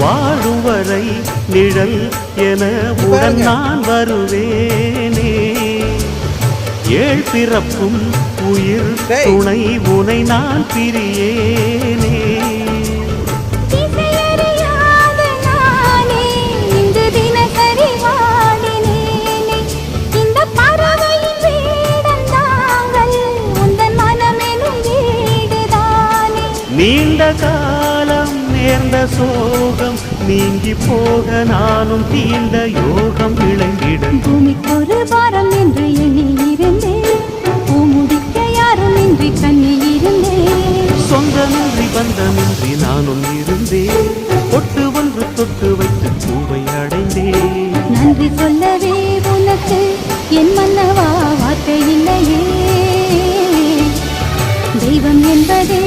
வாழும் வரை நிழல் என உடன் நான் வருவேனே. ஏழ் பிறப்பும் உயிர் துணை உனை நான் பிரியேனே. நீண்ட காலம் நேர்ந்த சோகம் நீங்கி போக நானும் தீண்ட யோகம் விளங்கிடும். பூமிக்கொரு பாரம் என்று எண்ணி இருந்தேன், பூமுடிக்க யாரும் இன்றி கண்ணி இருந்தேன். சொந்தமின்றி பந்தமின்றி நானும் இருந்தேன், பொட்டு ஒன்று தொட்டு வைத்து பூவை அடைந்தேன். நன்றி சொல்லவே உனக்கு என் மன்னவா வார்த்தை இல்லையே. தெய்வம் என்பதே